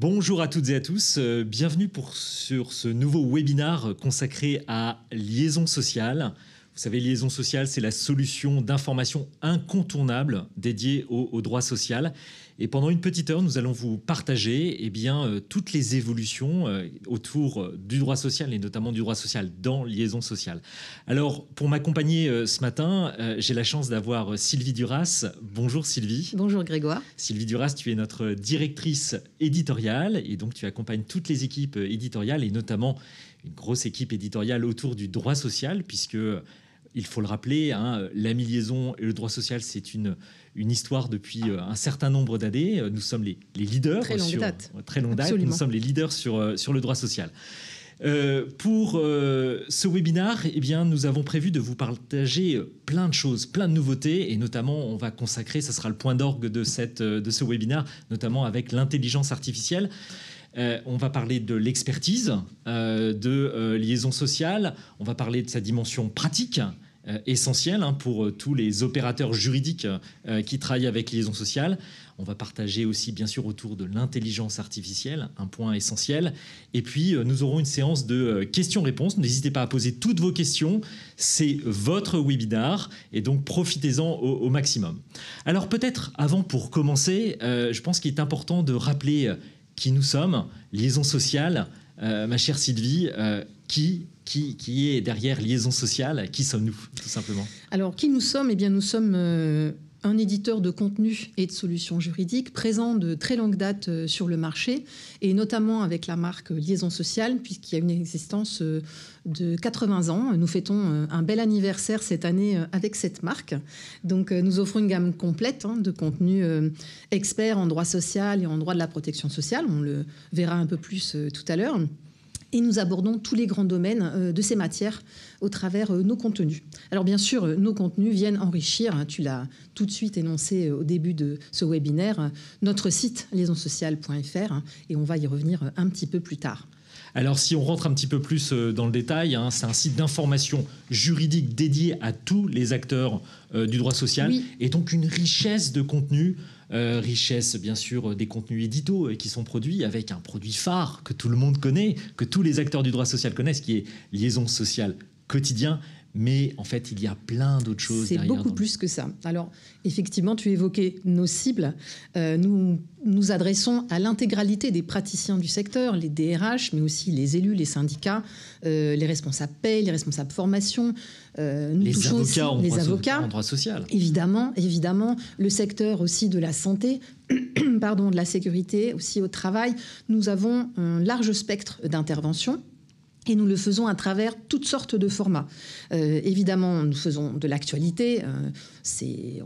Bonjour à toutes et à tous, bienvenue sur ce nouveau webinaire consacré à liaison sociale. Vous savez, liaison sociale, c'est la solution d'information incontournable dédiée au droit social. Et pendant une petite heure, nous allons vous partager toutes les évolutions autour du droit social et notamment du droit social dans liaison sociale. Alors, pour m'accompagner ce matin, j'ai la chance d'avoir Sylvie Duras. Bonjour Sylvie. Bonjour Grégoire. Sylvie Duras, tu es notre directrice éditoriale et donc tu accompagnes toutes les équipes éditoriales et notamment une grosse équipe éditoriale autour du droit social puisque, il faut le rappeler, la liaison et le droit social, c'est une histoire depuis un certain nombre d'années. Nous sommes les leaders. Très longue date. Très longue date. Nous sommes les leaders sur le droit social. Pour ce webinaire, nous avons prévu de vous partager plein de choses, plein de nouveautés, et notamment on va consacrer, ça sera le point d'orgue de ce webinaire, notamment avec l'intelligence artificielle. On va parler de l'expertise, de liaison sociale, on va parler de sa dimension pratique, essentielle pour tous les opérateurs juridiques qui travaillent avec liaison sociale. On va partager aussi, bien sûr, autour de l'intelligence artificielle, un point essentiel. Et puis, nous aurons une séance de questions-réponses. N'hésitez pas à poser toutes vos questions. C'est votre webinaire et donc profitez-en au maximum. Alors, peut-être, pour commencer, je pense qu'il est important de rappeler qui nous sommes, liaison sociale. Ma chère Sylvie, qui est derrière liaison sociale? Qui sommes-nous, tout simplement? Alors, qui nous sommes? Nous sommes un éditeur de contenu et de solutions juridiques présent de très longue date sur le marché, et notamment avec la marque Liaison Sociale, puisqu'il y a une existence de 80 ans. Nous fêtons un bel anniversaire cette année avec cette marque. Donc, nous offrons une gamme complète de contenus experts en droit social et en droit de la protection sociale. On le verra un peu plus tout à l'heure. Et nous abordons tous les grands domaines de ces matières au travers nos contenus. Alors bien sûr, nos contenus viennent enrichir, tu l'as tout de suite énoncé au début de ce webinaire, notre site liaisonsociale.fr, et on va y revenir un petit peu plus tard. Alors, si on rentre un petit peu plus dans le détail, c'est un site d'information juridique dédié à tous les acteurs du droit social, oui. Et donc une richesse de contenu. Richesse, bien sûr, des contenus éditos qui sont produits avec un produit phare que tout le monde connaît, que tous les acteurs du droit social connaissent, qui est Liaison Sociale Quotidien. Mais en fait, il y a plein d'autres choses derrière. C'est beaucoup plus que ça. Alors, effectivement, tu évoquais nos cibles. Nous nous adressons à l'intégralité des praticiens du secteur, les DRH, mais aussi les élus, les syndicats, les responsables paye, les responsables formation. Les avocats en droit social. Évidemment. Le secteur aussi de la santé, de la sécurité, aussi au travail. Nous avons un large spectre d'intervention. Et nous le faisons à travers toutes sortes de formats. Évidemment, nous faisons de l'actualité.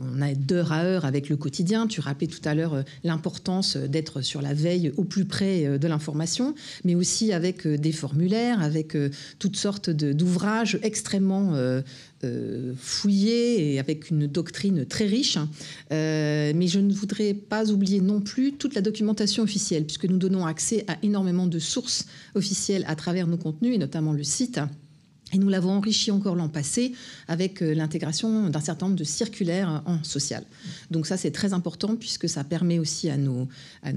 On a d'heure à heure avec le quotidien. Tu rappelais tout à l'heure l'importance d'être sur la veille au plus près de l'information, mais aussi avec des formulaires, avec toutes sortes d'ouvrages extrêmement fouillés et avec une doctrine très riche. Mais je ne voudrais pas oublier non plus toute la documentation officielle, puisque nous donnons accès à énormément de sources officielles à travers nos contenus, et notamment le site. Et nous l'avons enrichi encore l'an passé avec l'intégration d'un certain nombre de circulaires en social. Donc ça, c'est très important puisque ça permet aussi à nos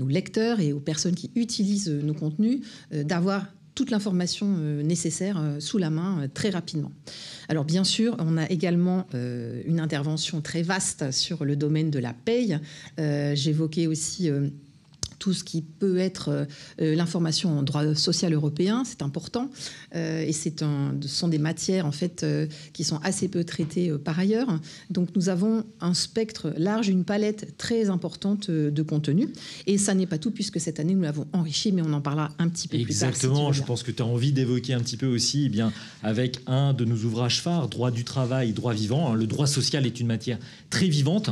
lecteurs et aux personnes qui utilisent nos contenus d'avoir toute l'information nécessaire sous la main très rapidement. Alors bien sûr, on a également une intervention très vaste sur le domaine de la paye. J'évoquais aussi tout ce qui peut être l'information en droit social européen, c'est important. Et ce sont des matières en fait qui sont assez peu traitées par ailleurs. Donc nous avons un spectre large, une palette très importante de contenu. Et ça n'est pas tout puisque cette année nous l'avons enrichi, mais on en parlera un petit peu plus tard. Exactement, je pense que tu as envie d'évoquer un petit peu aussi avec un de nos ouvrages phares, Droit du travail, droit vivant. Le droit social est une matière très vivante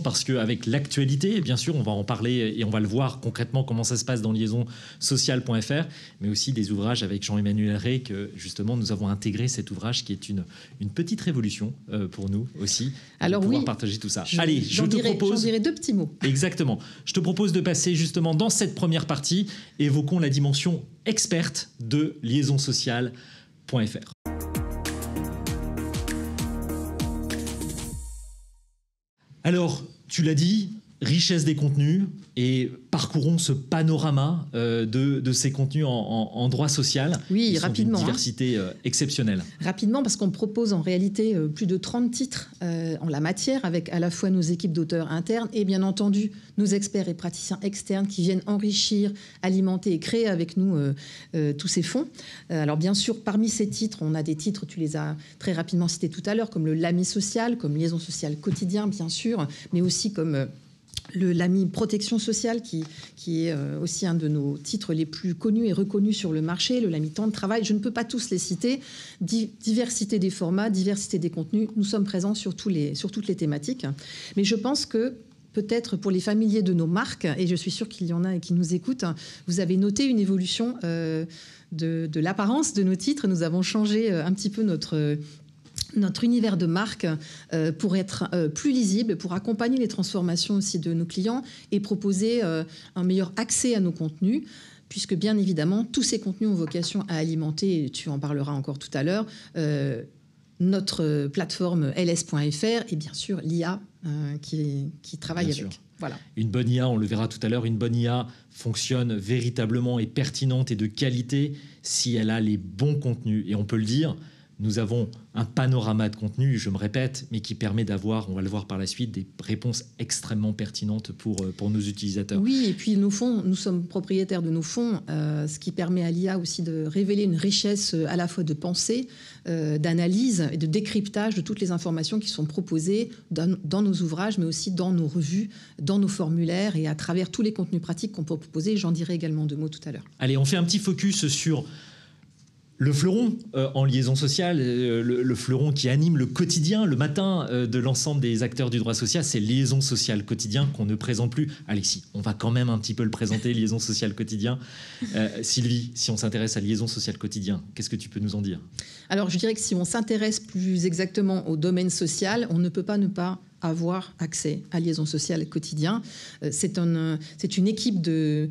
parce qu'avec l'actualité, bien sûr, on va en parler et on va le voir concrètement comment ça se passe dans liaisonsociale.fr, mais aussi des ouvrages avec Jean-Emmanuel Rey que justement nous avons intégré cet ouvrage qui est une petite révolution pour nous aussi. Alors de pouvoir partager tout ça. Allez, j'en dirai 2 petits mots. Exactement. Je te propose de passer justement dans cette première partie. Évoquons la dimension experte de liaisonsociale.fr. Alors, tu l'as dit, richesse des contenus et parcourons ce panorama de ces contenus en droit social. Oui, rapidement. Une diversité exceptionnelle. Rapidement, parce qu'on propose en réalité plus de 30 titres en la matière, avec à la fois nos équipes d'auteurs internes et bien entendu nos experts et praticiens externes qui viennent enrichir, alimenter et créer avec nous tous ces fonds. Alors bien sûr, parmi ces titres, on a des titres, tu les as très rapidement cités tout à l'heure, comme le Lamy social, comme Liaison sociale quotidien, bien sûr, mais aussi comme le Lamy protection sociale, qui est aussi un de nos titres les plus connus et reconnus sur le marché, le Lamy temps de travail. Je ne peux pas tous les citer. Diversité des formats, diversité des contenus. Nous sommes présents sur toutes les thématiques. Mais je pense que peut-être pour les familiers de nos marques, et je suis sûre qu'il y en a et qui nous écoutent, vous avez noté une évolution de l'apparence de nos titres. Nous avons changé un petit peu notre univers de marque pour être plus lisible, pour accompagner les transformations aussi de nos clients et proposer un meilleur accès à nos contenus, puisque bien évidemment, tous ces contenus ont vocation à alimenter, et tu en parleras encore tout à l'heure, notre plateforme ls.fr et bien sûr l'IA qui travaille bien avec. Sûr. Voilà. Une bonne IA, on le verra tout à l'heure, une bonne IA fonctionne véritablement et pertinente et de qualité si elle a les bons contenus. Et on peut le dire, nous avons un panorama de contenu, je me répète, mais qui permet d'avoir, on va le voir par la suite, des réponses extrêmement pertinentes pour nos utilisateurs. Oui, et puis nos fonds, nous sommes propriétaires de nos fonds, ce qui permet à l'IA aussi de révéler une richesse à la fois de pensée, d'analyse et de décryptage de toutes les informations qui sont proposées dans nos ouvrages, mais aussi dans nos revues, dans nos formulaires et à travers tous les contenus pratiques qu'on peut proposer. J'en dirai également 2 mots tout à l'heure. Allez, on fait un petit focus sur le fleuron en liaison sociale, le fleuron qui anime le quotidien, le matin de l'ensemble des acteurs du droit social, c'est Liaison sociale quotidien qu'on ne présente plus. Alexis, on va quand même un petit peu le présenter, Liaison sociale quotidien. Sylvie, si on s'intéresse à Liaison sociale quotidien, qu'est-ce que tu peux nous en dire ? Alors, je dirais que si on s'intéresse plus exactement au domaine social, on ne peut pas ne pas avoir accès à Liaison sociale quotidien. C'est une équipe de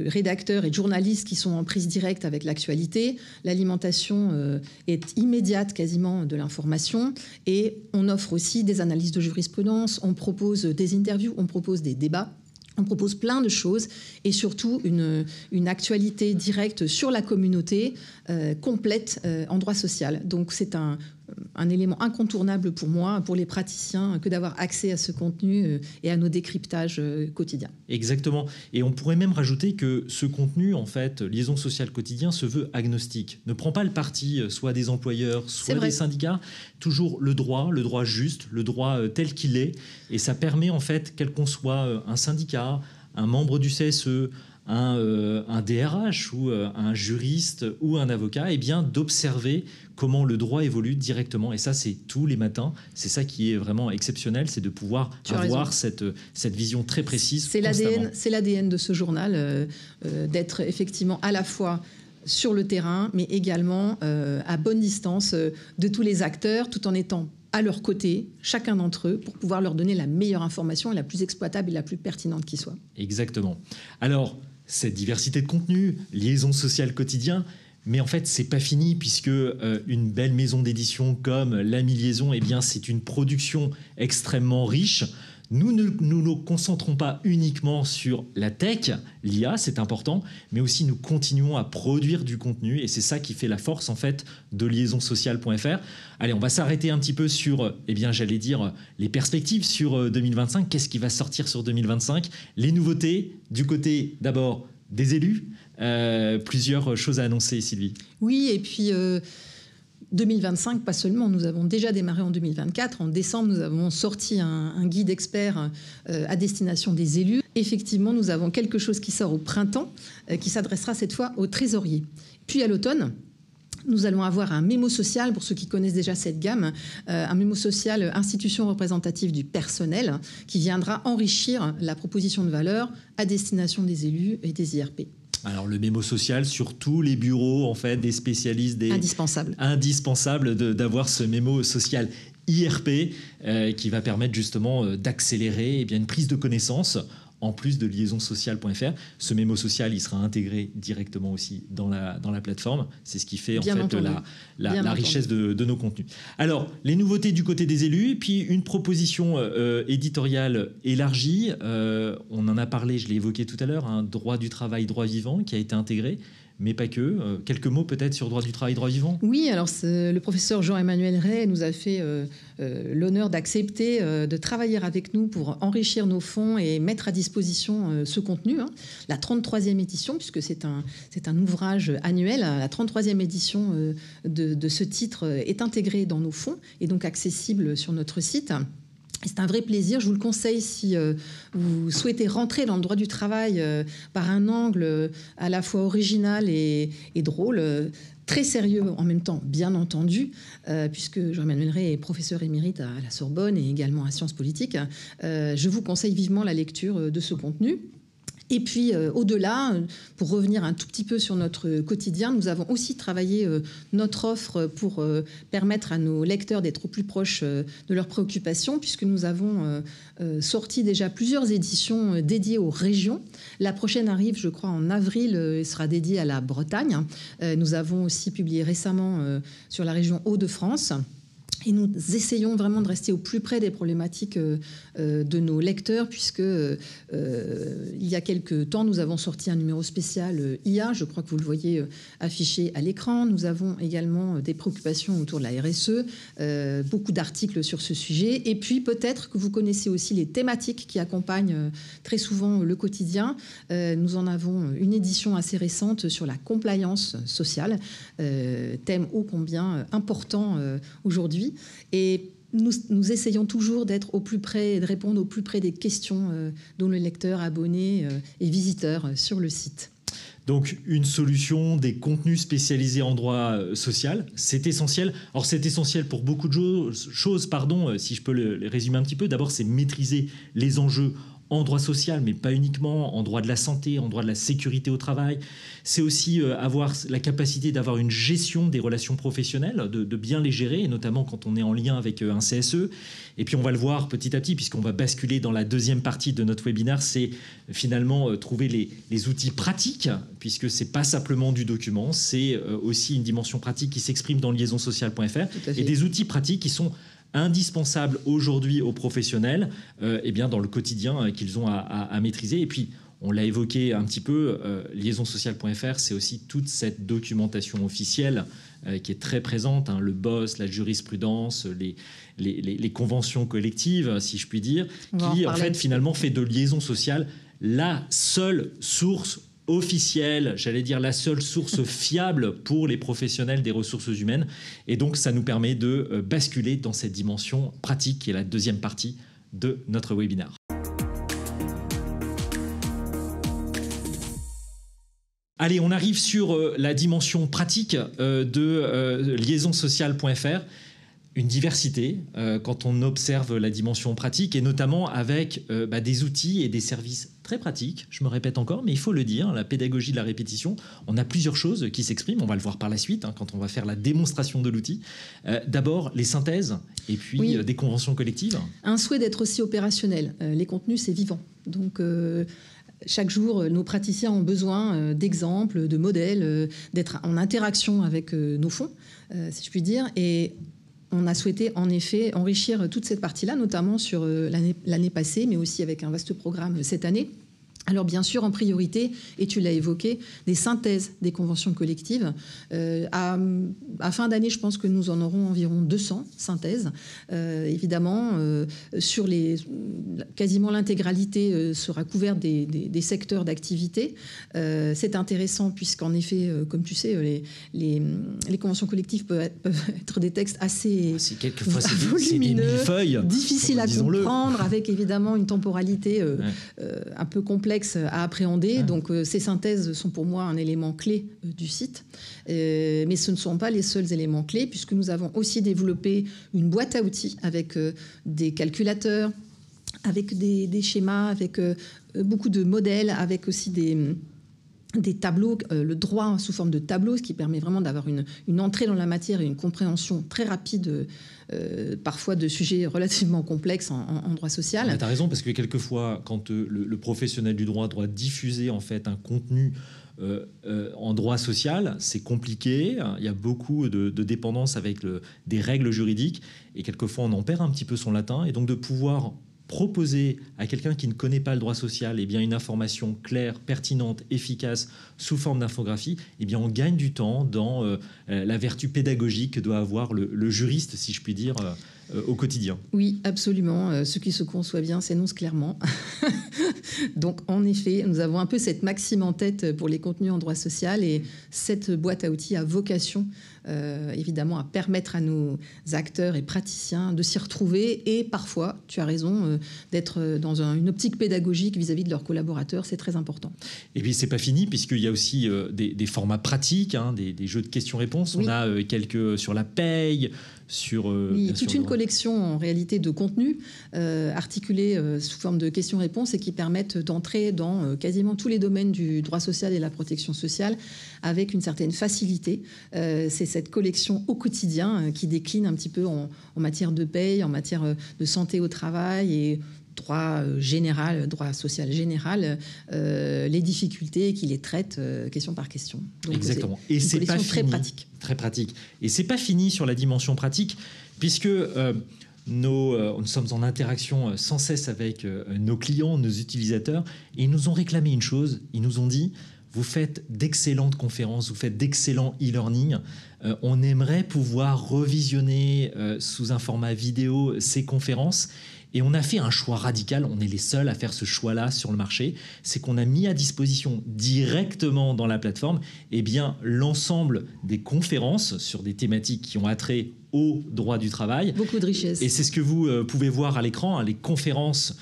rédacteurs et de journalistes qui sont en prise directe avec l'actualité. L'alimentation est immédiate quasiment de l'information et on offre aussi des analyses de jurisprudence, on propose des interviews, on propose des débats. On propose plein de choses et surtout une actualité directe sur la communauté complète en droit social. Donc c'est un élément incontournable pour moi, pour les praticiens, que d'avoir accès à ce contenu et à nos décryptages quotidiens. Exactement. Et on pourrait même rajouter que ce contenu, en fait, Liaison sociale quotidien, se veut agnostique. Ne prend pas le parti soit des employeurs, soit des syndicats. Toujours le droit juste, le droit tel qu'il est. Et ça permet, en fait, quel qu'on soit un syndicat, un membre du CSE, un DRH ou un juriste ou un avocat, eh bien, d'observer comment le droit évolue directement. Et ça, c'est tous les matins. C'est ça qui est vraiment exceptionnel, c'est de pouvoir avoir cette vision très précise. C'est l'ADN de ce journal, d'être effectivement à la fois sur le terrain, mais également à bonne distance de tous les acteurs, tout en étant à leur côté, chacun d'entre eux, pour pouvoir leur donner la meilleure information, la plus exploitable et la plus pertinente qui soit. Exactement. Alors, cette diversité de contenu, Liaison sociale quotidien, mais en fait, c'est pas fini puisque une belle maison d'édition comme Lamy Liaison, eh bien, c'est une production extrêmement riche. Nous ne nous concentrons pas uniquement sur la tech, l'IA, c'est important, mais aussi nous continuons à produire du contenu et c'est ça qui fait la force en fait de liaisonsociale.fr. Allez, on va s'arrêter un petit peu sur, eh bien, j'allais dire, les perspectives sur 2025. Qu'est-ce qui va sortir sur 2025 ? Les nouveautés, du côté d'abord des élus, plusieurs choses à annoncer, Sylvie. Oui, et puis 2025, pas seulement, nous avons déjà démarré en 2024. En décembre, nous avons sorti un guide expert à destination des élus. Effectivement, nous avons quelque chose qui sort au printemps, qui s'adressera cette fois aux trésoriers. Puis à l'automne, nous allons avoir un mémo social, pour ceux qui connaissent déjà cette gamme, un mémo social institution représentative du personnel, qui viendra enrichir la proposition de valeur à destination des élus et des IRP. Alors le mémo social sur tous les bureaux en fait des spécialistes, indispensable d'avoir ce mémo social IRP qui va permettre justement d'accélérer une prise de connaissance en plus de liaisonsociales.fr. Ce mémo social, il sera intégré directement aussi dans la plateforme. C'est ce qui fait en fait la richesse de nos contenus. Alors, les nouveautés du côté des élus, puis une proposition éditoriale élargie. On en a parlé, je l'ai évoqué tout à l'heure, un droit du travail, droit vivant qui a été intégré. Mais pas que. Quelques mots peut-être sur droit du travail, droit vivant. Oui, alors le professeur Jean-Emmanuel Ray nous a fait l'honneur d'accepter de travailler avec nous pour enrichir nos fonds et mettre à disposition ce contenu. La 33e édition, puisque c'est un ouvrage annuel, la 33e édition de ce titre est intégrée dans nos fonds et donc accessible sur notre site. C'est un vrai plaisir, je vous le conseille si vous souhaitez rentrer dans le droit du travail par un angle à la fois original et drôle, très sérieux en même temps, bien entendu, puisque Jean-Emmanuel Ray est professeur émérite à la Sorbonne et également à Sciences Politiques. Je vous conseille vivement la lecture de ce contenu. Et puis, au-delà, pour revenir un tout petit peu sur notre quotidien, nous avons aussi travaillé notre offre pour permettre à nos lecteurs d'être au plus proche de leurs préoccupations, puisque nous avons sorti déjà plusieurs éditions dédiées aux régions. La prochaine arrive, je crois, en avril et sera dédiée à la Bretagne. Nous avons aussi publié récemment sur la région Hauts-de-France. Et nous essayons vraiment de rester au plus près des problématiques de nos lecteurs, puisque il y a quelques temps, nous avons sorti un numéro spécial IA, je crois que vous le voyez affiché à l'écran. Nous avons également des préoccupations autour de la RSE, beaucoup d'articles sur ce sujet. Et puis peut-être que vous connaissez aussi les thématiques qui accompagnent très souvent le quotidien. Nous en avons une édition assez récente sur la compliance sociale, thème ô combien important aujourd'hui. Et nous essayons toujours d'être au plus près et de répondre au plus près des questions dont le lecteur, abonné et visiteur sur le site. Donc, une solution, des contenus spécialisés en droit social, c'est essentiel. Alors, c'est essentiel pour beaucoup de choses, si je peux le résumer un petit peu. D'abord, c'est maîtriser les enjeux en droit social, mais pas uniquement, en droit de la santé, en droit de la sécurité au travail. C'est aussi avoir la capacité d'avoir une gestion des relations professionnelles, de bien les gérer, et notamment quand on est en lien avec un CSE. Et puis on va le voir petit à petit, puisqu'on va basculer dans la deuxième partie de notre webinaire, c'est finalement trouver les outils pratiques, puisque c'est pas simplement du document, c'est aussi une dimension pratique qui s'exprime dans liaisonsociales.fr, et des outils pratiques qui sont indispensables aujourd'hui aux professionnels dans le quotidien qu'ils ont à maîtriser. Et puis, on l'a évoqué un petit peu, liaisonsociales.fr, c'est aussi toute cette documentation officielle qui est très présente, le BOSS, la jurisprudence, les conventions collectives, si je puis dire, qui en fait finalement fait de liaison sociale la seule source officielle, j'allais dire la seule source fiable pour les professionnels des ressources humaines. Et donc, ça nous permet de basculer dans cette dimension pratique qui est la deuxième partie de notre webinaire. Allez, on arrive sur la dimension pratique de liaisonsociales.fr. Une diversité quand on observe la dimension pratique, et notamment avec des outils et des services très pratiques. Je me répète encore, mais il faut le dire, la pédagogie de la répétition, on a plusieurs choses qui s'expriment, on va le voir par la suite quand on va faire la démonstration de l'outil. D'abord, les synthèses, et puis des conventions collectives. Un souhait d'être aussi opérationnel. Les contenus, c'est vivant. Donc, chaque jour, nos praticiens ont besoin d'exemples, de modèles, d'être en interaction avec nos fonds, si je puis dire. Et on a souhaité en effet enrichir toute cette partie-là, notamment sur l'année passée, mais aussi avec un vaste programme cette année. Alors bien sûr, en priorité, et tu l'as évoqué, des synthèses des conventions collectives. À fin d'année, je pense que nous en aurons environ 200 synthèses. Évidemment, sur quasiment l'intégralité sera couverte des secteurs d'activité. C'est intéressant puisqu'en effet, comme tu sais, les conventions collectives peuvent être des textes assez quelquefois c'est des millefeuilles, difficiles à comprendre, avec évidemment une temporalité un peu complexe à appréhender. Donc ces synthèses sont pour moi un élément clé du site. Mais ce ne sont pas les seuls éléments clés, puisque nous avons aussi développé une boîte à outils avec des calculateurs, avec des schémas, avec beaucoup de modèles, avec aussi des tableaux, le droit sous forme de tableaux, ce qui permet vraiment d'avoir une entrée dans la matière et une compréhension très rapide, parfois de sujets relativement complexes en droit social. Tu as raison, parce que quelquefois, quand le professionnel du droit doit diffuser en fait un contenu en droit social, c'est compliqué. Il y a beaucoup de dépendance avec des règles juridiques, et quelquefois on en perd un petit peu son latin, et donc de pouvoir proposer à quelqu'un qui ne connaît pas le droit social une information claire, pertinente, efficace, sous forme d'infographie, on gagne du temps dans la vertu pédagogique que doit avoir le juriste, si je puis dire, au quotidien. Oui, absolument. Ce qui se conçoit bien s'énonce clairement. Donc, en effet, nous avons un peu cette maxime en tête pour les contenus en droit social, et cette boîte à outils a vocation, évidemment, à permettre à nos acteurs et praticiens de s'y retrouver, et parfois, tu as raison, d'être dans une optique pédagogique vis-à-vis de leurs collaborateurs. C'est très important. Et puis, c'est pas fini, puisqu'il y a aussi des formats pratiques, des jeux de questions-réponses. Oui. On a quelques sur la paye, sur... oui, toute une collection en réalité de contenus articulés sous forme de questions-réponses, et qui permettent d'entrer dans quasiment tous les domaines du droit social et la protection sociale avec une certaine facilité. C'est cette collection au quotidien qui décline un petit peu en matière de paye, en matière de santé au travail et droit général, droit social général, les difficultés qui les traitent question par question. Donc, exactement. Et c'est pas fini. Très pratique. Très pratique. Et c'est pas fini sur la dimension pratique, puisque nous sommes en interaction sans cesse avec nos clients, nos utilisateurs, et ils nous ont réclamé une chose. Ils nous ont dit: vous faites d'excellentes conférences, vous faites d'excellents e-learning. On aimerait pouvoir revisionner sous un format vidéo ces conférences. Et on a fait un choix radical, on est les seuls à faire ce choix-là sur le marché, c'est qu'on a mis à disposition directement dans la plateforme l'ensemble des conférences sur des thématiques qui ont attrait au droit du travail. Beaucoup de richesse. Et c'est ce que vous pouvez voir à l'écran, les conférences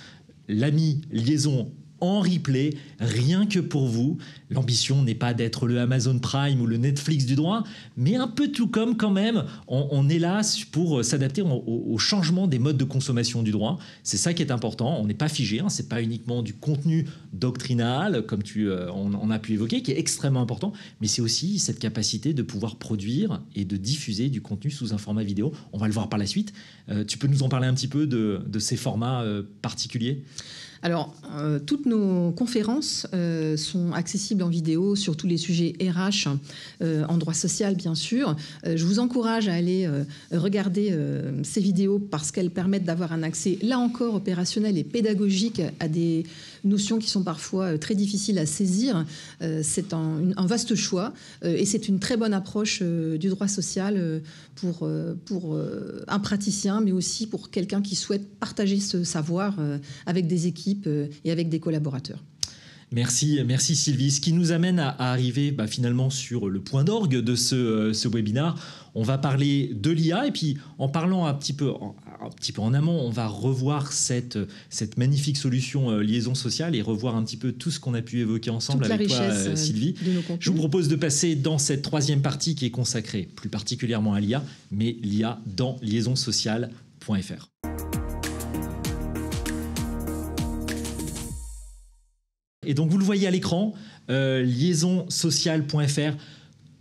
l'AMI Liaison en replay, rien que pour vous. L'ambition n'est pas d'être le Amazon Prime ou le Netflix du droit, mais un peu tout comme quand même, on est là pour s'adapter au changement des modes de consommation du droit. C'est ça qui est important, on n'est pas figé, c'est pas uniquement du contenu doctrinal, comme on a pu évoquer, qui est extrêmement important, mais c'est aussi cette capacité de pouvoir produire et de diffuser du contenu sous un format vidéo. On va le voir par la suite. Tu peux nous en parler un petit peu de ces formats particuliers ? Alors, toutes nos conférences sont accessibles en vidéo sur tous les sujets RH, en droit social, bien sûr. Je vous encourage à aller regarder ces vidéos, parce qu'elles permettent d'avoir un accès, là encore, opérationnel et pédagogique à des notions qui sont parfois très difficiles à saisir. C'est un vaste choix, et c'est une très bonne approche du droit social pour un praticien, mais aussi pour quelqu'un qui souhaite partager ce savoir avec des équipes et avec des collaborateurs. Merci Sylvie. Ce qui nous amène à arriver finalement sur le point d'orgue de ce webinaire. On va parler de l'IA, et puis en parlant un petit peu en amont, on va revoir cette magnifique solution liaison sociale, et revoir un petit peu tout ce qu'on a pu évoquer ensemble avec toi, Sylvie. Je vous propose de passer dans cette troisième partie qui est consacrée plus particulièrement à l'IA, mais l'IA dans liaisonsociale.fr. Et donc, vous le voyez à l'écran, liaisonsociale.fr,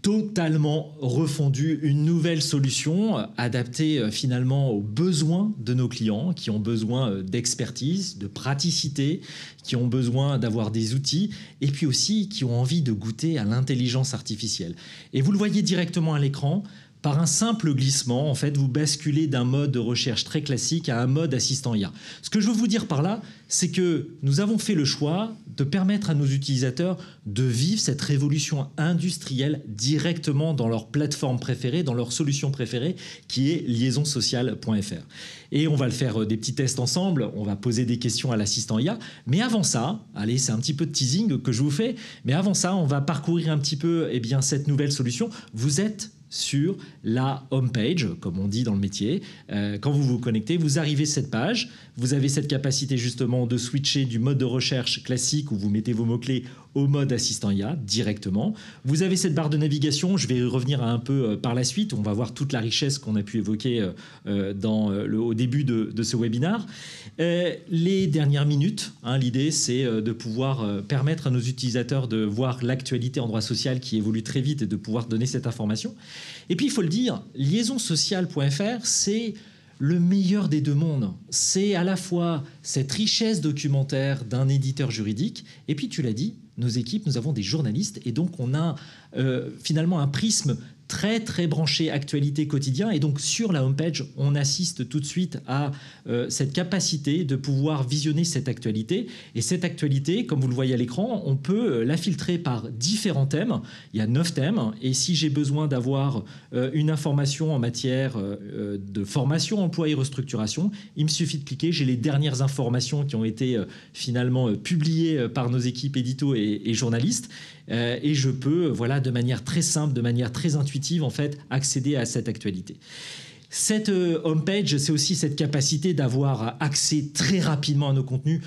totalement refondu, une nouvelle solution adaptée finalement aux besoins de nos clients, qui ont besoin d'expertise, de praticité, qui ont besoin d'avoir des outils, et puis aussi qui ont envie de goûter à l'intelligence artificielle. Et vous le voyez directement à l'écran. Par un simple glissement, en fait, vous basculez d'un mode de recherche très classique à un mode assistant IA. Ce que je veux vous dire par là, c'est que nous avons fait le choix de permettre à nos utilisateurs de vivre cette révolution industrielle directement dans leur plateforme préférée, dans leur solution préférée, qui est liaisonsociale.fr. Et on va le faire des petits tests ensemble, on va poser des questions à l'assistant IA. Mais avant ça, allez, c'est un petit peu de teasing que je vous fais, mais avant ça, on va parcourir un petit peu cette nouvelle solution. Vous êtes sur la homepage, comme on dit dans le métier. Quand vous vous connectez, vous arrivez à cette page. Vous avez cette capacité justement de switcher du mode de recherche classique où vous mettez vos mots-clés au mode assistant IA directement. Vous avez cette barre de navigation, je vais y revenir un peu par la suite, on va voir toute la richesse qu'on a pu évoquer au début de ce webinaire. Les dernières minutes, l'idée c'est de pouvoir permettre à nos utilisateurs de voir l'actualité en droit social qui évolue très vite et de pouvoir donner cette information. Et puis il faut le dire, liaisonsocial.fr, c'est le meilleur des deux mondes. C'est à la fois cette richesse documentaire d'un éditeur juridique, et puis tu l'as dit, nos équipes, nous avons des journalistes, et donc on a finalement un prisme très très branché actualité quotidien, et donc sur la homepage on assiste tout de suite à cette capacité de pouvoir visionner cette actualité, et cette actualité, comme vous le voyez à l'écran, on peut la filtrer par différents thèmes. Il y a 9 thèmes, et si j'ai besoin d'avoir une information en matière de formation, emploi et restructuration, il me suffit de cliquer, j'ai les dernières informations qui ont été finalement publiées par nos équipes édito et journalistes, et je peux, voilà, de manière très simple, de manière très intuitive, en fait, accéder à cette actualité. Cette homepage, c'est aussi cette capacité d'avoir accès très rapidement à nos contenus.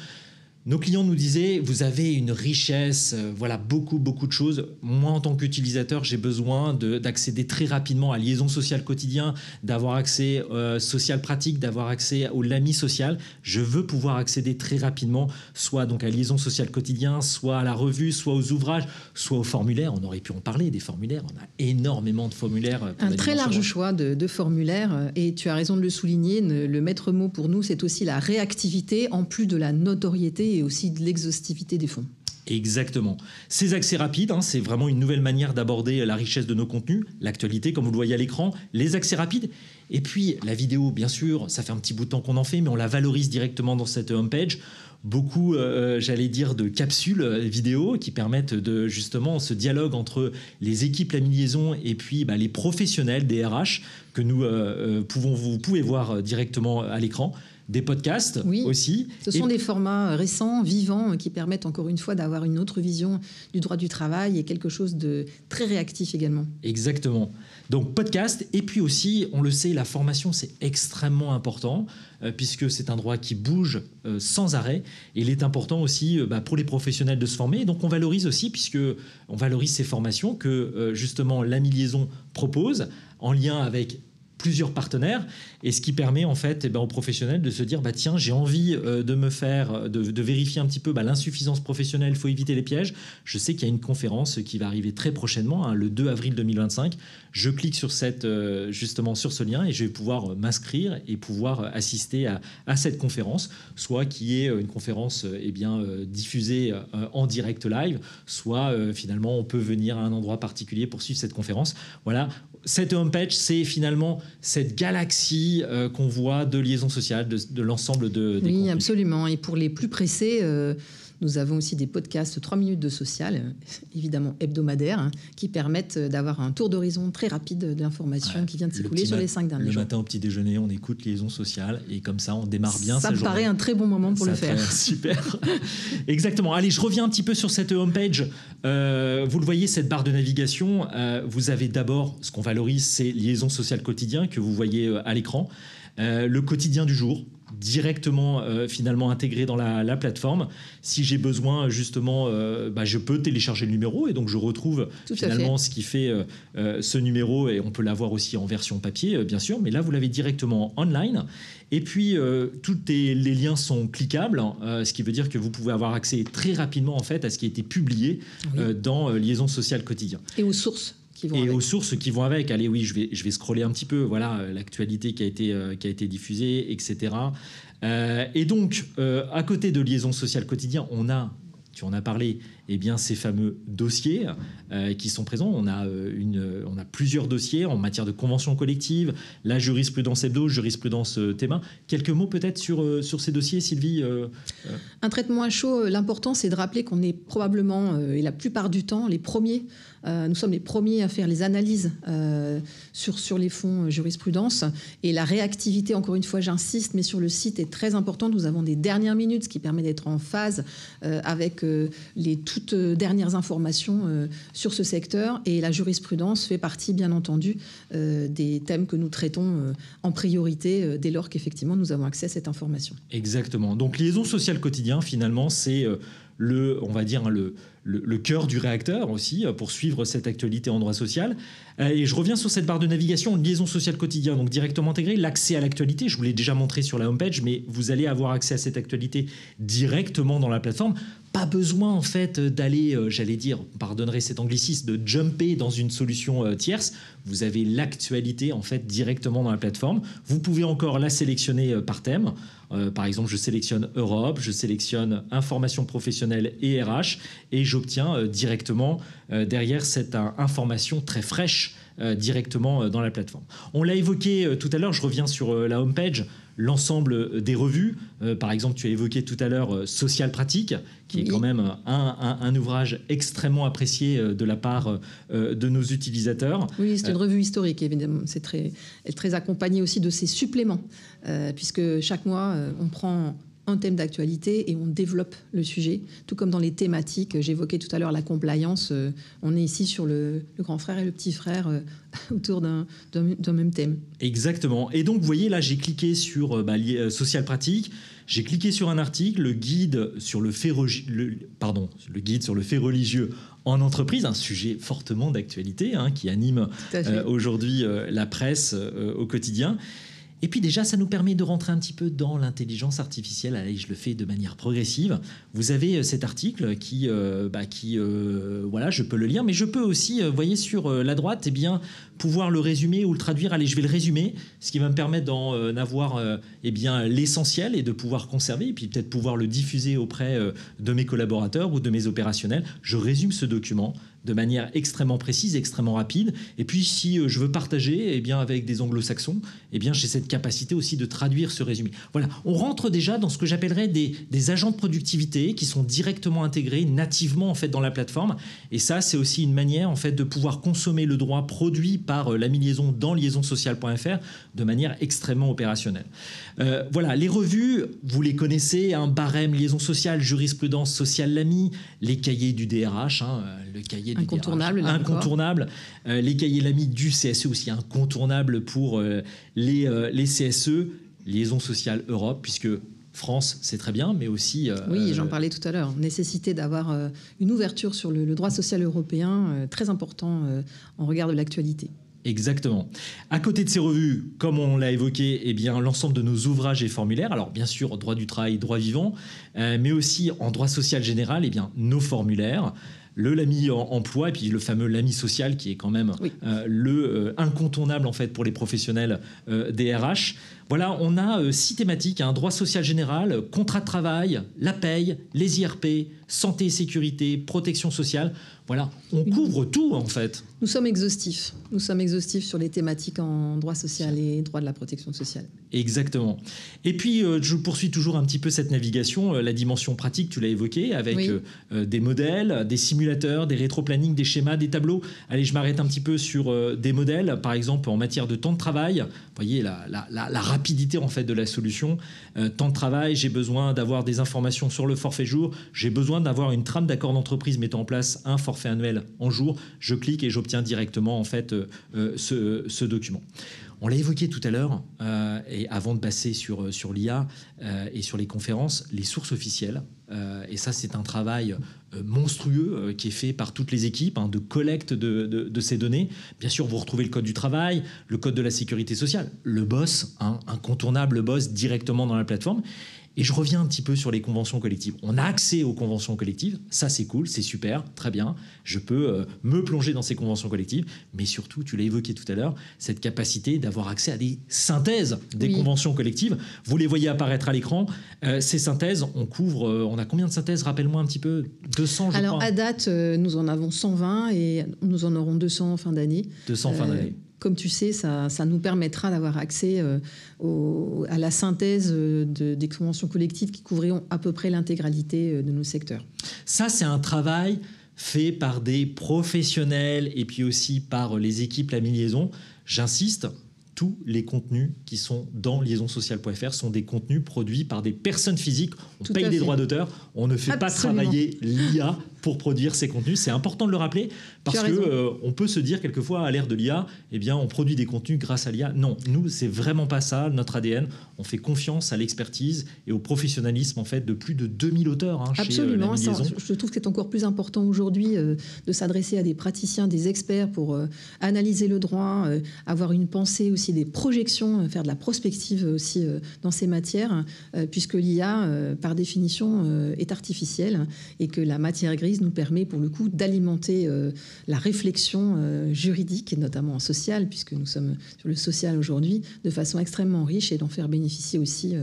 Nos clients nous disaient, vous avez une richesse, voilà, beaucoup de choses. Moi, en tant qu'utilisateur, j'ai besoin d'accéder très rapidement à Liaison Sociale Quotidien, d'avoir accès social pratique, d'avoir accès au LAMI social. Je veux pouvoir accéder très rapidement, soit donc à Liaison Sociale Quotidien, soit à la revue, soit aux ouvrages, soit aux formulaires. On aurait pu en parler, des formulaires. On a énormément de formulaires. Un très large choix de formulaires. Et tu as raison de le souligner. Le maître mot pour nous, c'est aussi la réactivité, en plus de la notoriété et aussi de l'exhaustivité des fonds. Exactement. Ces accès rapides, c'est vraiment une nouvelle manière d'aborder la richesse de nos contenus, l'actualité, comme vous le voyez à l'écran, les accès rapides. Et puis la vidéo, bien sûr, ça fait un petit bout de temps qu'on en fait, mais on la valorise directement dans cette homepage. Beaucoup, j'allais dire, de capsules vidéo qui permettent de justement ce dialogue entre les équipes Lamy Liaison et puis les professionnels des RH que vous pouvez voir directement à l'écran. Des podcasts aussi. Ce sont des formats récents, vivants, qui permettent encore une fois d'avoir une autre vision du droit du travail et quelque chose de très réactif également. Exactement. Donc podcast, et puis aussi, on le sait, la formation, c'est extrêmement important puisque c'est un droit qui bouge sans arrêt. Et il est important aussi pour les professionnels de se former. Et donc on valorise aussi, puisqu'on valorise ces formations que justement Lamy Liaison propose en lien avec plusieurs partenaires, et ce qui permet en fait aux professionnels de se dire tiens, j'ai envie de vérifier un petit peu l'insuffisance professionnelle, il faut éviter les pièges. Je sais qu'il y a une conférence qui va arriver très prochainement, le 2 avril 2025. Je clique sur justement sur ce lien et je vais pouvoir m'inscrire et pouvoir assister à cette conférence, soit qui est une conférence diffusée en direct live, soit finalement on peut venir à un endroit particulier pour suivre cette conférence. Voilà. Cette homepage, c'est finalement cette galaxie qu'on voit de liaison sociale, de l'ensemble des contenus. Oui, absolument. Et pour les plus pressés, nous avons aussi des podcasts 3 minutes de social, évidemment hebdomadaires, qui permettent d'avoir un tour d'horizon très rapide de l'information qui vient de s'écouler sur les 5 derniers jours. Le matin au petit déjeuner, on écoute Liaison Sociale et comme ça, on démarre bien sa journée. Ça me paraît un très bon moment pour le faire. Super. Exactement. Allez, je reviens un petit peu sur cette homepage. Vous le voyez, cette barre de navigation, vous avez d'abord, ce qu'on valorise, c'est Liaison Sociale Quotidien que vous voyez à l'écran. Le quotidien du jour, directement finalement intégré dans la plateforme. Si j'ai besoin justement, je peux télécharger le numéro et donc je retrouve finalement ce qui fait ce numéro, et on peut l'avoir aussi en version papier bien sûr, mais là vous l'avez directement online. Et puis tous les liens sont cliquables, ce qui veut dire que vous pouvez avoir accès très rapidement en fait à ce qui a été publié dans Liaison Sociale Quotidien. Et aux sources. Aux sources qui vont avec. Allez, oui, je vais scroller un petit peu. Voilà, l'actualité qui a été diffusée, etc. Et donc, à côté de Liaison Sociale Quotidien, tu en as parlé, ces fameux dossiers qui sont présents. On a plusieurs dossiers en matière de convention collective, la jurisprudence hebdo, jurisprudence Théma. Quelques mots peut-être sur ces dossiers, Sylvie. Un traitement à chaud, l'important c'est de rappeler qu'on est probablement, et la plupart du temps, nous sommes les premiers à faire les analyses sur les fonds jurisprudence. Et la réactivité, encore une fois, j'insiste, mais sur le site est très importante. Nous avons des dernières minutes, ce qui permet d'être en phase avec les toutes dernières informations sur ce secteur. Et la jurisprudence fait partie, bien entendu, des thèmes que nous traitons en priorité dès lors qu'effectivement nous avons accès à cette information. Exactement. Donc, Liaison Sociale Quotidien, finalement, c'est on va dire, le cœur du réacteur aussi, pour suivre cette actualité en droit social. Et je reviens sur cette barre de navigation, liaison sociale quotidien, donc directement intégrée, l'accès à l'actualité. Je vous l'ai déjà montré sur la homepage, mais vous allez avoir accès à cette actualité directement dans la plateforme. Pas besoin en fait d'aller, j'allais dire, pardonnerez cet anglicisme, de jumper dans une solution tierce. Vous avez l'actualité en fait directement dans la plateforme. Vous pouvez encore la sélectionner par thème. Par exemple, je sélectionne Europe, je sélectionne information professionnelle et RH et j'obtiens directement derrière cette information très fraîche directement dans la plateforme. On l'a évoqué tout à l'heure, je reviens sur la homepage, l'ensemble des revues. Par exemple, tu as évoqué tout à l'heure Social Pratique, qui est quand même un ouvrage extrêmement apprécié de la part de nos utilisateurs. Oui, c'est une revue historique, évidemment. Elle est très accompagnée aussi de ses suppléments, puisque chaque mois, on prend un thème d'actualité et on développe le sujet, tout comme dans les thématiques. J'évoquais tout à l'heure la compliance. On est ici sur le grand frère et le petit frère autour d'un même thème. Exactement. Et donc, vous voyez, là, j'ai cliqué sur Social Pratique. J'ai cliqué sur un article, le guide sur le fait religieux en entreprise, un sujet fortement d'actualité qui anime aujourd'hui la presse au quotidien. Et puis déjà, ça nous permet de rentrer un petit peu dans l'intelligence artificielle. Allez, je le fais de manière progressive. Vous avez cet article qui voilà, je peux le lire, mais je peux aussi, voyez sur la droite, pouvoir le résumer ou le traduire. Allez, je vais le résumer, ce qui va me permettre d'en avoir l'essentiel et de pouvoir conserver, et puis peut-être pouvoir le diffuser auprès de mes collaborateurs ou de mes opérationnels. Je résume ce document de manière extrêmement précise, extrêmement rapide. Et puis, si je veux partager avec des anglo-saxons, j'ai cette capacité aussi de traduire ce résumé. Voilà, on rentre déjà dans ce que j'appellerais des agents de productivité qui sont directement intégrés nativement en fait dans la plateforme. Et ça, c'est aussi une manière en fait de pouvoir consommer le droit produit par l'ami Liaison dans liaisonsociale.fr de manière extrêmement opérationnelle. Voilà, les revues, vous les connaissez, barème, liaison sociale, jurisprudence sociale, l'ami, les cahiers du DRH, le cahier du incontournable, DRH, incontournable, les cahiers l'ami du CSE aussi incontournable pour les CSE, liaison sociale Europe, puisque France, c'est très bien, mais aussi... oui, j'en parlais tout à l'heure. Nécessité d'avoir une ouverture sur le droit social européen, très important en regard de l'actualité. Exactement. À côté de ces revues, comme on l'a évoqué, l'ensemble de nos ouvrages et formulaires, alors bien sûr, droit du travail, droit vivant, mais aussi en droit social général, nos formulaires, le LAMI emploi et puis le fameux LAMI social qui est quand même incontournable en fait pour les professionnels des RH. Voilà, on a 6 thématiques, droit social général, contrat de travail, la paye, les IRP, santé et sécurité, protection sociale. Voilà, on couvre tout en fait. Nous sommes exhaustifs. Nous sommes exhaustifs sur les thématiques en droit social et droit de la protection sociale. Exactement. Et puis, je poursuis toujours un petit peu cette navigation, la dimension pratique, tu l'as évoqué, avec des modèles, des simulateurs, des rétro-plannings, des schémas, des tableaux. Allez, je m'arrête un petit peu sur des modèles, par exemple en matière de temps de travail. Vous voyez la rapidité en fait de la solution. Temps de travail, j'ai besoin d'avoir des informations sur le forfait jour, j'ai besoin d'avoir une trame d'accord d'entreprise mettant en place un forfait annuel en jour. Je clique et j'obtiens directement en fait ce document. On l'a évoqué tout à l'heure, et avant de passer sur l'IA et sur les conférences, les sources officielles. Et ça, c'est un travail monstrueux qui est fait par toutes les équipes de collecte de ces données. Bien sûr, vous retrouvez le code du travail, le code de la sécurité sociale, le BOSS, incontournable BOSS directement dans la plateforme. Et je reviens un petit peu sur les conventions collectives. On a accès aux conventions collectives, ça c'est cool, c'est super, très bien. Je peux me plonger dans ces conventions collectives, mais surtout, tu l'as évoqué tout à l'heure, cette capacité d'avoir accès à des synthèses des conventions collectives. Vous les voyez apparaître à l'écran. Ces synthèses, on a combien de synthèses? Rappelle-moi un petit peu. 200, je crois. Alors, à date, nous en avons 120 et nous en aurons 200 en fin d'année. 200 en fin d'année. Comme tu sais, ça nous permettra d'avoir accès à la synthèse des conventions collectives qui couvriront à peu près l'intégralité de nos secteurs. Ça, c'est un travail fait par des professionnels et puis aussi par les équipes L'Ami Liaison. J'insiste, tous les contenus qui sont dans liaisonsociale.fr sont des contenus produits par des personnes physiques. On paye des droits d'auteur, on ne fait pas travailler l'IA pour produire ces contenus. C'est important de le rappeler parce que on peut se dire quelquefois à l'ère de l'IA, eh bien, on produit des contenus grâce à l'IA. Non, nous, c'est vraiment pas ça, notre ADN. On fait confiance à l'expertise et au professionnalisme en fait de plus de 2000 auteurs Absolument. chez La Mi-Liaison. Je trouve que c'est encore plus important aujourd'hui de s'adresser à des praticiens, des experts pour analyser le droit, avoir une pensée aussi, des projections, faire de la prospective aussi dans ces matières, puisque l'IA, par définition, est artificielle et que la matière grise nous permet pour le coup d'alimenter la réflexion juridique et notamment sociale, puisque nous sommes sur le social aujourd'hui, de façon extrêmement riche et d'en faire bénéficier aussi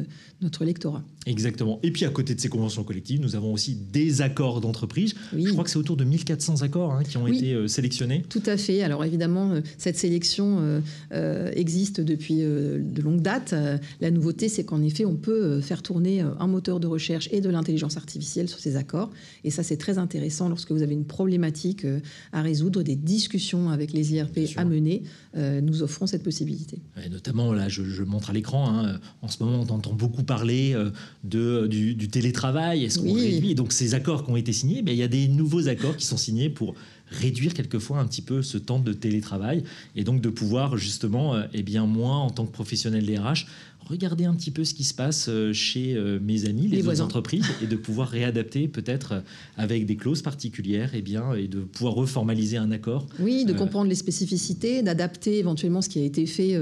notre lectorat. Exactement. Et puis à côté de ces conventions collectives, nous avons aussi des accords d'entreprise. Oui. Je crois que c'est autour de 1400 accords qui ont été sélectionnés. Tout à fait. Alors évidemment, cette sélection existe depuis de longues dates. La nouveauté, c'est qu'en effet, on peut faire tourner un moteur de recherche et de l'intelligence artificielle sur ces accords. Et ça, c'est très intéressant lorsque vous avez une problématique à résoudre, des discussions avec les IRP à mener. Nous offrons cette possibilité. Et notamment, là, je montre à l'écran, en ce moment, on entend beaucoup parler du télétravail. Est-ce qu'on réduit ? Et donc, ces accords qui ont été signés, il y a des nouveaux accords qui sont signés pour réduire quelquefois un petit peu ce temps de télétravail et donc de pouvoir justement, moi, en tant que professionnel des RH, regarder un petit peu ce qui se passe chez mes amis, les autres entreprises, et de pouvoir réadapter peut-être avec des clauses particulières et de pouvoir reformaliser un accord. Oui, de comprendre les spécificités, d'adapter éventuellement ce qui a été fait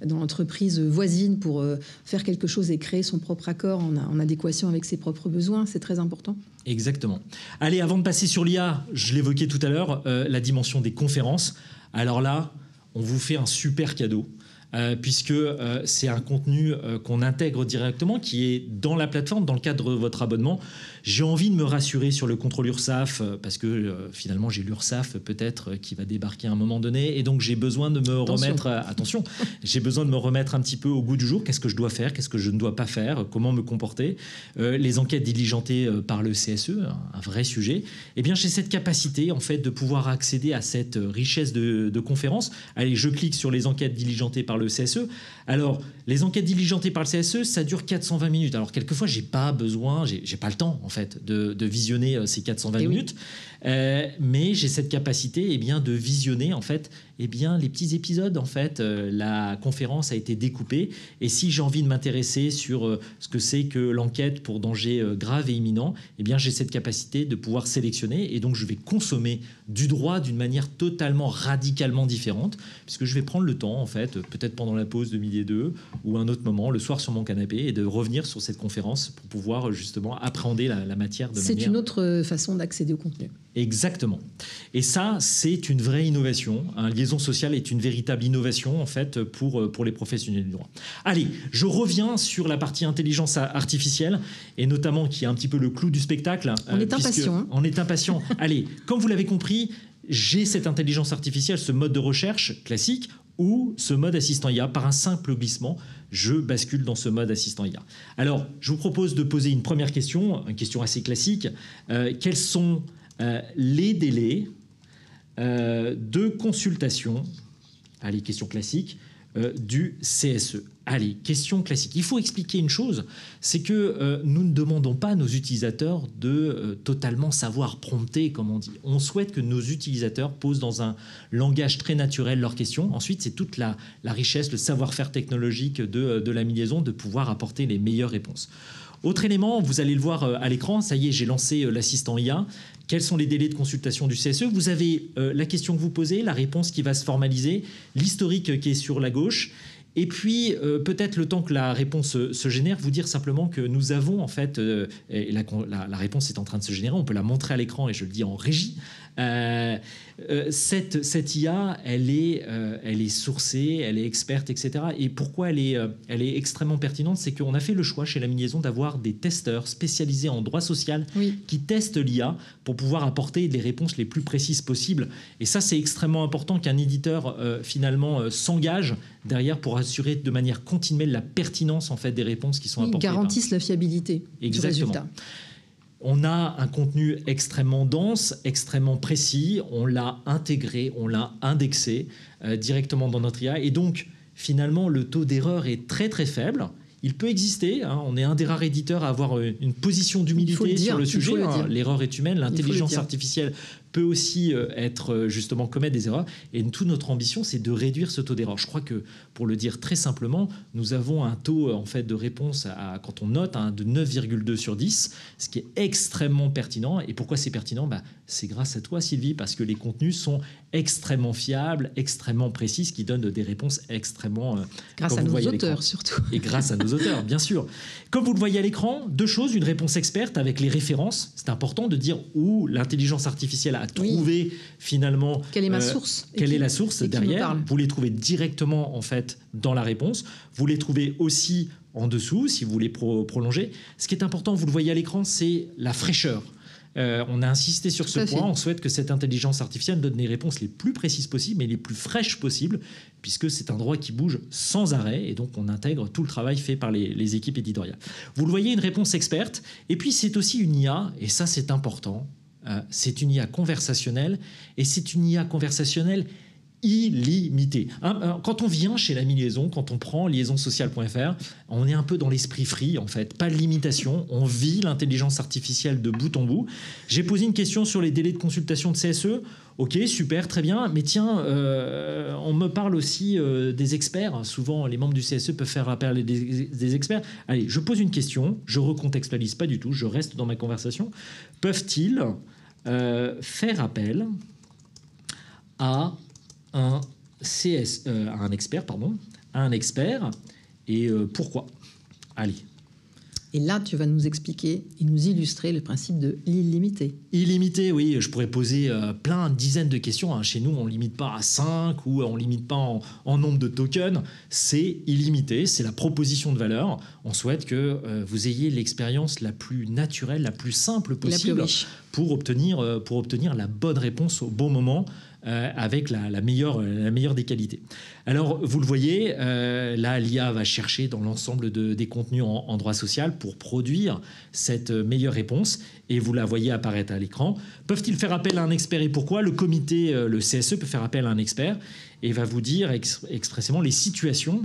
dans l'entreprise voisine pour faire quelque chose et créer son propre accord en adéquation avec ses propres besoins. C'est très important. Exactement. Allez, avant de passer sur l'IA, je l'évoquais tout à l'heure, la dimension des conférences. Alors là, on vous fait un super cadeau. Puisque c'est un contenu qu'on intègre directement, qui est dans la plateforme, dans le cadre de votre abonnement. J'ai envie de me rassurer sur le contrôle URSSAF, parce que finalement, j'ai l'URSSAF peut-être qui va débarquer à un moment donné, et donc j'ai besoin de me remettre... Attention, j'ai besoin de me remettre un petit peu au goût du jour. Qu'est-ce que je dois faire ? Qu'est-ce que je ne dois pas faire ? Comment me comporter ? Les enquêtes diligentées par le CSE, un vrai sujet. Eh bien, j'ai cette capacité, en fait, de pouvoir accéder à cette richesse de conférences. Allez, je clique sur les enquêtes diligentées par le CSE. Alors, les enquêtes diligentées par le CSE, ça dure 420 minutes. Alors, quelquefois, j'ai pas besoin, j'ai pas le temps, en fait, de visionner ces 420 minutes. Mais j'ai cette capacité, de visionner, en fait, les petits épisodes. En fait, la conférence a été découpée. Et si j'ai envie de m'intéresser sur ce que c'est que l'enquête pour danger grave et imminent, j'ai cette capacité de pouvoir sélectionner. Et donc, je vais consommer du droit d'une manière totalement, radicalement différente, puisque je vais prendre le temps, en fait, peut-être pendant la pause de midi et 2, ou un autre moment, le soir sur mon canapé, et de revenir sur cette conférence pour pouvoir justement appréhender la matière de manière... C'est une autre façon d'accéder au contenu. Exactement. Et ça, c'est une vraie innovation. Liaison sociale est une véritable innovation, en fait, pour les professionnels du droit. Allez, je reviens sur la partie intelligence artificielle, et notamment qui est un petit peu le clou du spectacle. On est impatient. On est impatient. Allez, comme vous l'avez compris, j'ai cette intelligence artificielle, ce mode de recherche classique, ou ce mode assistant IA. Par un simple glissement, je bascule dans ce mode assistant IA. Alors, je vous propose de poser une première question, une question assez classique. Quels sont les délais de consultation, allez, question classique, du CSE. Allez, question classique. Il faut expliquer une chose, c'est que nous ne demandons pas à nos utilisateurs de totalement savoir prompter, comme on dit. On souhaite que nos utilisateurs posent dans un langage très naturel leurs questions. Ensuite, c'est toute la richesse, le savoir-faire technologique de la Mi-Liaison de pouvoir apporter les meilleures réponses. Autre élément, vous allez le voir à l'écran, ça y est, j'ai lancé l'assistant IA. Quels sont les délais de consultation du CSE ? Vous avez la question que vous posez, la réponse qui va se formaliser, l'historique qui est sur la gauche. Et puis, peut-être le temps que la réponse se génère, vous dire simplement que nous avons, en fait, et la réponse est en train de se générer, on peut la montrer à l'écran, et je le dis en régie. Cette IA, elle est sourcée, elle est experte, etc. Et pourquoi elle est extrêmement pertinente, c'est qu'on a fait le choix chez La Mi-Liaison d'avoir des testeurs spécialisés en droit social qui testent l'IA pour pouvoir apporter les réponses les plus précises possibles. Et ça, c'est extrêmement important qu'un éditeur finalement s'engage derrière pour assurer de manière continuelle la pertinence en fait des réponses qui sont apportées. Garantissent la fiabilité du résultat. On a un contenu extrêmement dense, extrêmement précis. On l'a intégré, on l'a indexé directement dans notre IA. Et donc, finalement, le taux d'erreur est très, très faible. il peut exister. On est un des rares éditeurs à avoir une position d'humilité sur le sujet. L'erreur est humaine, l'intelligence artificielle peut aussi être justement commettre des erreurs. Et toute notre ambition, c'est de réduire ce taux d'erreur. Je crois que, pour le dire très simplement, nous avons un taux en fait de réponse quand on note de 9,2 sur 10, ce qui est extrêmement pertinent. Et pourquoi c'est pertinent? C'est grâce à toi, Sylvie, parce que les contenus sont extrêmement fiables, extrêmement précis, ce qui donne des réponses extrêmement... grâce à nos auteurs, surtout. Et grâce à nos auteurs, bien sûr. Comme vous le voyez à l'écran, deux choses, une réponse experte avec les références. C'est important de dire où l'intelligence artificielle a trouvé finalement... Quelle est ma source? Quelle est la source derrière? Vous les trouvez directement, en fait, dans la réponse. Vous les trouvez aussi en dessous, si vous voulez prolonger. Ce qui est important, vous le voyez à l'écran, c'est la fraîcheur. On a insisté sur ce point. On souhaite que cette intelligence artificielle donne les réponses les plus précises possibles, mais les plus fraîches possibles, puisque c'est un droit qui bouge sans arrêt, et donc on intègre tout le travail fait par les équipes éditoriales. Vous le voyez, une réponse experte. Et puis c'est aussi une IA, et ça c'est important, c'est une IA conversationnelle, et c'est une IA conversationnelle illimité. Quand on vient chez l'ami Liaison, quand on prend liaisonsociale.fr, on est un peu dans l'esprit free, en fait. Pas de limitation. On vit l'intelligence artificielle de bout en bout. J'ai posé une question sur les délais de consultation de CSE. Ok, super, très bien. Mais tiens, on me parle aussi des experts. Souvent, les membres du CSE peuvent faire appel à des experts. Allez, je pose une question. Je recontextualise pas du tout. Je reste dans ma conversation. Peuvent-ils faire appel à un expert, et pourquoi? Allez. Et là, tu vas nous expliquer et nous illustrer le principe de l'illimité. Illimité, oui. Je pourrais poser dizaines de questions. Chez nous, on ne limite pas à 5 ou on ne limite pas en nombre de tokens. C'est illimité. C'est la proposition de valeur. On souhaite que vous ayez l'expérience la plus naturelle, la plus simple possible pour obtenir la bonne réponse au bon moment. Avec la meilleure des qualités. Alors, vous le voyez, là, l'IA va chercher dans l'ensemble des contenus en droit social pour produire cette meilleure réponse, et vous la voyez apparaître à l'écran. Peuvent-ils faire appel à un expert et pourquoi? Le comité, le CSE peut faire appel à un expert et va vous dire expressément les situations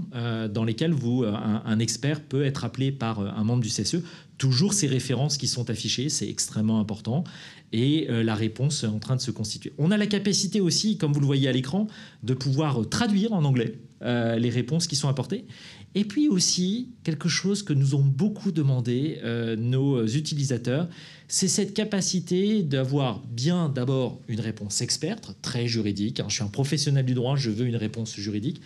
dans lesquelles un expert peut être appelé par un membre du CSE. Toujours ces références qui sont affichées, c'est extrêmement important. Et la réponse est en train de se constituer. On a la capacité aussi, comme vous le voyez à l'écran, de pouvoir traduire en anglais les réponses qui sont apportées. Et puis aussi, quelque chose que nous ont beaucoup demandé nos utilisateurs, c'est cette capacité d'avoir bien d'abord une réponse experte, très juridique. Je suis un professionnel du droit, je veux une réponse juridique,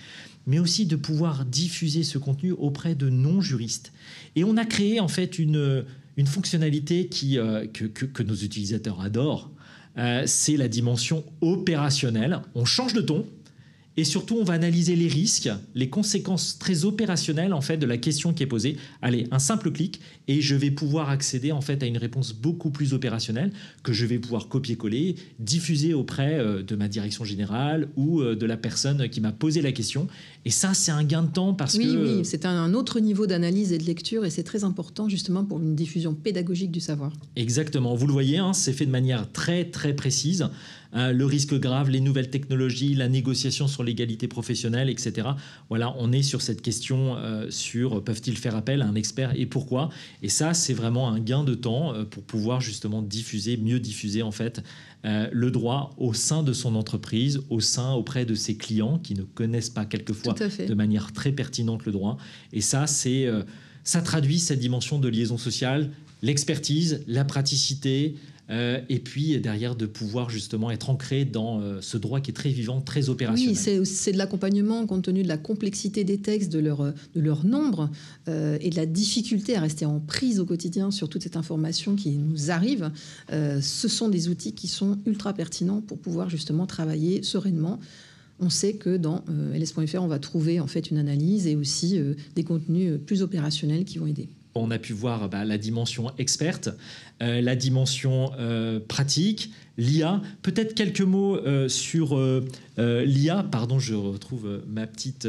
mais aussi de pouvoir diffuser ce contenu auprès de non-juristes. Et on a créé en fait une fonctionnalité que nos utilisateurs adorent, c'est la dimension opérationnelle. On change de ton. Et surtout, on va analyser les risques, les conséquences très opérationnelles en fait de la question qui est posée. Allez, un simple clic et je vais pouvoir accéder en fait à une réponse beaucoup plus opérationnelle que je vais pouvoir copier-coller, diffuser auprès de ma direction générale ou de la personne qui m'a posé la question. Et ça, c'est un gain de temps parce que... Oui, c'est un autre niveau d'analyse et de lecture et c'est très important justement pour une diffusion pédagogique du savoir. Exactement. Vous le voyez, c'est fait de manière très, très précise. Le risque grave, les nouvelles technologies, la négociation sur l'égalité professionnelle, etc. Voilà, on est sur cette question sur peuvent-ils faire appel à un expert et pourquoi. Et ça, c'est vraiment un gain de temps pour pouvoir justement mieux diffuser en fait le droit au sein de son entreprise, auprès de ses clients qui ne connaissent pas quelquefois de manière très pertinente le droit. Et ça, ça traduit cette dimension de liaison sociale, l'expertise, la praticité, et puis derrière de pouvoir justement être ancré dans ce droit qui est très vivant, très opérationnel. Oui, c'est de l'accompagnement compte tenu de la complexité des textes, de leur nombre et de la difficulté à rester en prise au quotidien sur toute cette information qui nous arrive. Ce sont des outils qui sont ultra pertinents pour pouvoir justement travailler sereinement. On sait que dans ls.fr, on va trouver en fait une analyse et aussi des contenus plus opérationnels qui vont aider. On a pu voir la dimension experte, la dimension pratique, l'IA. Peut-être quelques mots sur l'IA. Pardon, je retrouve ma petite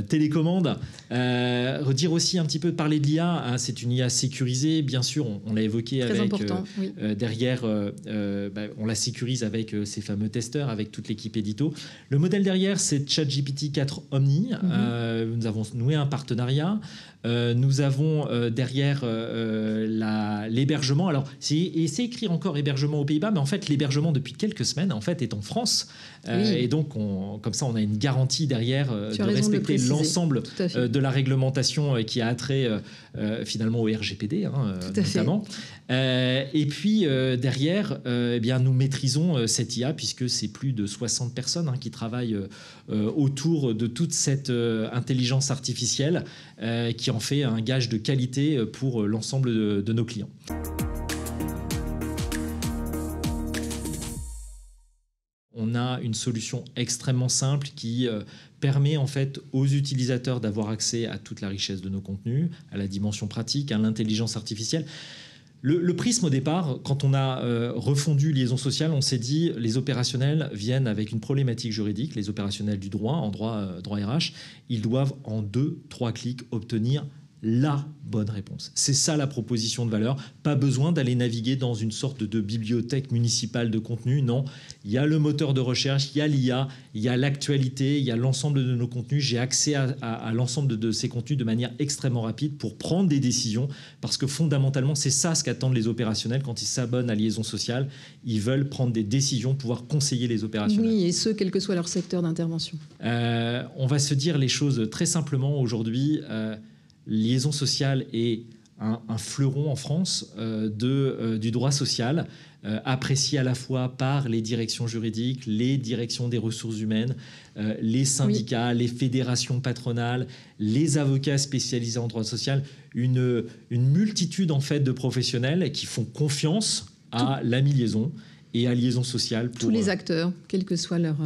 télécommande. Redire aussi un petit peu, parler de l'IA. Hein, c'est une IA sécurisée, bien sûr, on l'a évoqué. Très avec important, oui. Derrière, on la sécurise avec ces fameux testeurs, avec toute l'équipe édito. Le modèle derrière, c'est ChatGPT 4 Omni. Nous avons noué un partenariat. Nous avons derrière l'hébergement. Alors, c'est écrit encore hébergement aux Pays-Bas, mais en fait, l'hébergement depuis quelques semaines en fait, est en France. Et donc, comme ça, on a une garantie derrière de respecter l'ensemble de la réglementation qui a attrait finalement au RGPD, notamment. Et puis, derrière, eh bien, nous maîtrisons cette IA, puisque c'est plus de 60 personnes qui travaillent autour de toute cette intelligence artificielle qui en fait un gage de qualité pour l'ensemble de nos clients. On a une solution extrêmement simple qui permet en fait aux utilisateurs d'avoir accès à toute la richesse de nos contenus, à la dimension pratique, à l'intelligence artificielle. Le prisme au départ, quand on a refondu Liaison Sociale, on s'est dit les opérationnels viennent avec une problématique juridique, les opérationnels du droit, en droit RH, ils doivent en 2-3 clics obtenir la bonne réponse. C'est ça la proposition de valeur. Pas besoin d'aller naviguer dans une sorte de bibliothèque municipale de contenu. Non, il y a le moteur de recherche, il y a l'IA, il y a l'actualité, il y a l'ensemble de nos contenus. J'ai accès à l'ensemble de ces contenus de manière extrêmement rapide pour prendre des décisions, parce que fondamentalement, c'est ça ce qu'attendent les opérationnels quand ils s'abonnent à Liaison Sociale. Ils veulent prendre des décisions, pouvoir conseiller les opérationnels. Oui, et ce, quel que soit leur secteur d'intervention. On va se dire les choses très simplement aujourd'hui. Liaison Sociale est un fleuron en France du droit social, apprécié à la fois par les directions juridiques, les directions des ressources humaines, les syndicats, les fédérations patronales, les avocats spécialisés en droit social, une multitude en fait de professionnels qui font confiance à l'AMI Liaison et à Liaison Sociale. Tous les acteurs, quel que soit leur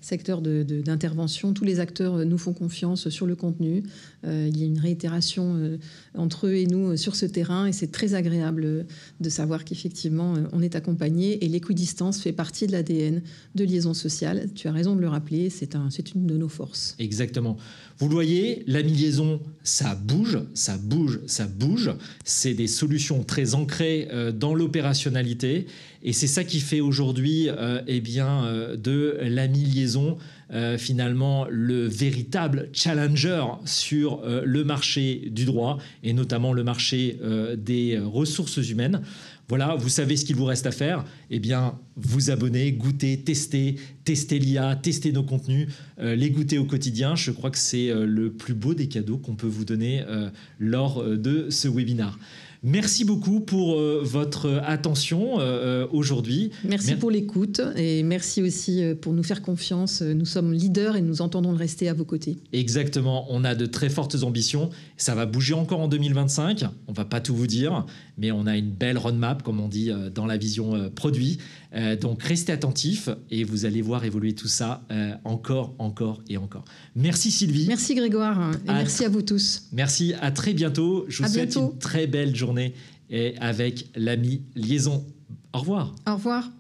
secteur d'intervention, tous les acteurs nous font confiance sur le contenu. Il y a une réitération entre eux et nous sur ce terrain, et c'est très agréable de savoir qu'effectivement on est accompagné, et l'équidistance fait partie de l'ADN de Liaison Sociale. Tu as raison de le rappeler, c'est une de nos forces. Exactement. Vous le voyez, l'AMI Liaison, ça bouge, ça bouge, ça bouge. C'est des solutions très ancrées dans l'opérationnalité, et c'est ça qui fait aujourd'hui de l'AMI Liaison finalement le véritable challenger sur le marché du droit, et notamment le marché des ressources humaines. Voilà, vous savez ce qu'il vous reste à faire. Eh bien, vous abonner, goûter, tester l'IA, tester nos contenus, les goûter au quotidien. Je crois que c'est le plus beau des cadeaux qu'on peut vous donner lors de ce webinaire. Merci beaucoup pour votre attention aujourd'hui. Merci pour l'écoute, et merci aussi pour nous faire confiance. Nous sommes leaders et nous entendons le rester à vos côtés. Exactement, on a de très fortes ambitions. Ça va bouger encore en 2025, on ne va pas tout vous dire, mais on a une belle roadmap, comme on dit dans la vision produit. Donc restez attentifs et vous allez voir évoluer tout ça encore et encore. Merci Sylvie. Merci Grégoire, et merci à vous tous. Merci, à très bientôt. Je vous souhaite une très belle journée et avec l'AMI Liaison. Au revoir. Au revoir.